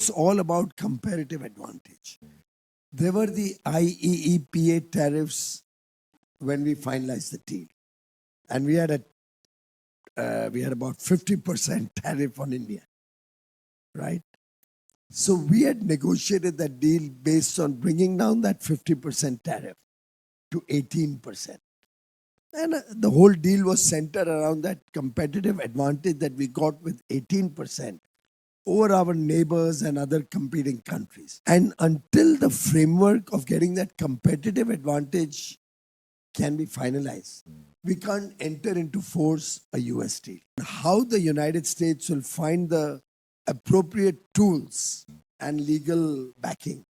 it's all about comparative advantage. There were the IEEPA tariffs when we finalized the deal, and we had about 50% tariff on India, right? So we had negotiated that deal based on bringing down that 50% tariff to 18%. And the whole deal was centered around that competitive advantage that we got with 18% over our neighbors and other competing countries. And until the framework of getting that competitive advantage can be finalized, we can't enter into force a US deal. How the United States will find the appropriate tools and legal backing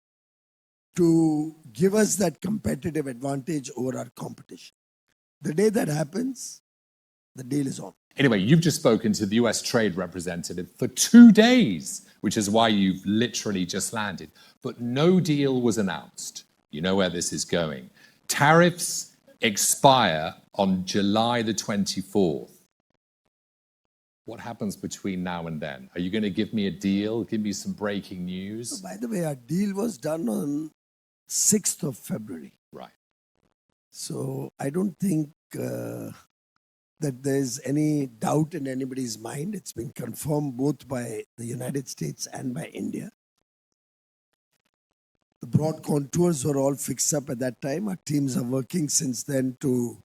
to give us that competitive advantage over our competition. The day that happens, the deal is on. Anyway, you've just spoken to the US Trade Representative for 2 days, which is why you've literally just landed. But no deal was announced. You know where this is going. Tariffs expire on July the 24th. What happens between now and then? Are you going to give me a deal? Give me some breaking news? So by the way, our deal was done on 6th of February. Right. So I don't think that there's any doubt in anybody's mind. It's been confirmed both by the United States and by India. The broad contours were all fixed up at that time. Our teams are working since then to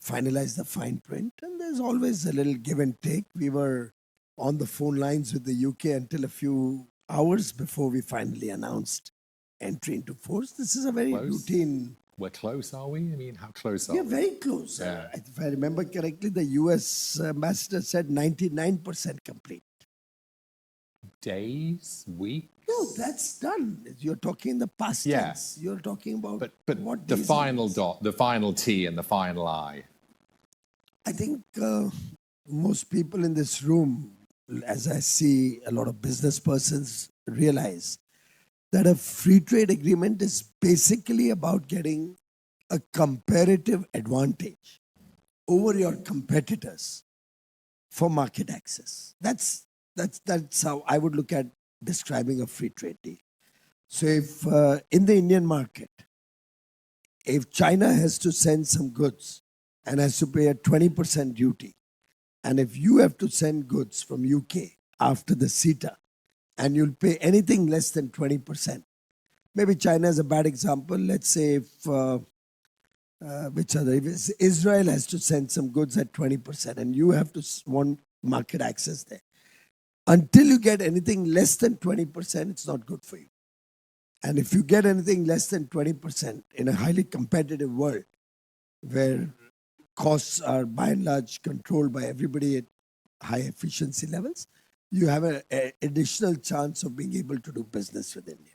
finalize the fine print. And there's always a little give and take. We were on the phone lines with the UK until a few hours before we finally announced entry into force. This is a very routine. We're close, are we? I mean, how close are we? We're very close. Yeah. If I remember correctly, the US ambassador said 99% complete. Days? Weeks? No, that's done. You're talking in the past tense. You're talking about but what the days final dot, the final T and the final I. I think most people in this room, as I see a lot of business persons, realize that a free trade agreement is basically about getting a comparative advantage over your competitors for market access. That's how I would look at describing a free trade deal. So if in the Indian market, if China has to send some goods and has to pay a 20% duty, and if you have to send goods from UK after the CETA, and you'll pay anything less than 20%. Maybe China is a bad example. Let's say if, if Israel has to send some goods at 20% and you have to want market access there. Until you get anything less than 20%, it's not good for you. And if you get anything less than 20% in a highly competitive world where costs are by and large controlled by everybody at high efficiency levels, you have an additional chance of being able to do business with India.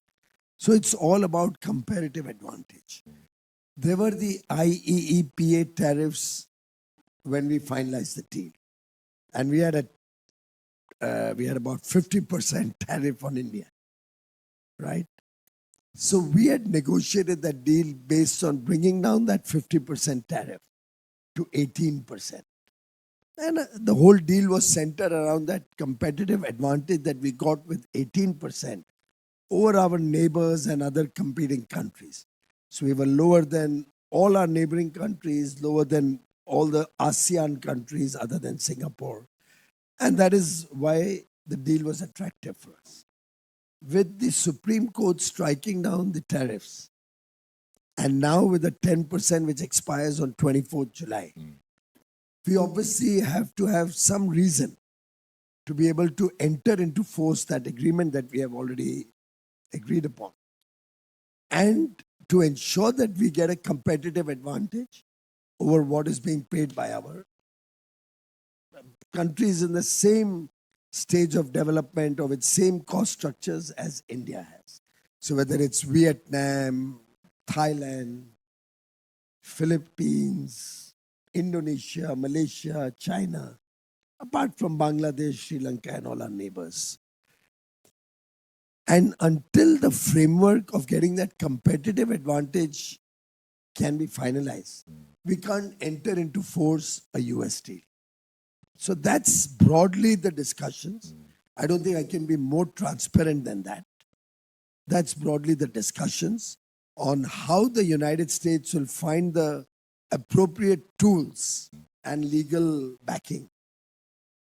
So it's all about comparative advantage. There were the IEEPA tariffs when we finalized the deal. And we had about 50% tariff on India, right? So we had negotiated that deal based on bringing down that 50% tariff to 18%. And the whole deal was centered around that competitive advantage that we got with 18% over our neighbors and other competing countries. So we were lower than all our neighboring countries, lower than all the ASEAN countries other than Singapore. And that is why the deal was attractive for us. With the Supreme Court striking down the tariffs, and now with the 10% which expires on 24th July, we obviously have to have some reason to be able to enter into force that agreement that we have already agreed upon. And to ensure that we get a competitive advantage over what is being paid by our countries in the same stage of development or with same cost structures as India has. So whether it's Vietnam, Thailand, Philippines, Indonesia, Malaysia, China, apart from Bangladesh, Sri Lanka and all our neighbors. And until the framework of getting that competitive advantage can be finalized, we can't enter into force a US deal. So that's broadly the discussions. I don't think I can be more transparent than that. That's broadly the discussions on how the United States will find the appropriate tools and legal backing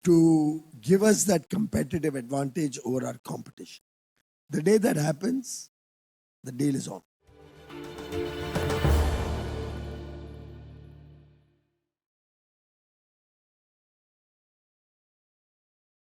to give us that competitive advantage over our competition. The day that happens, the deal is on.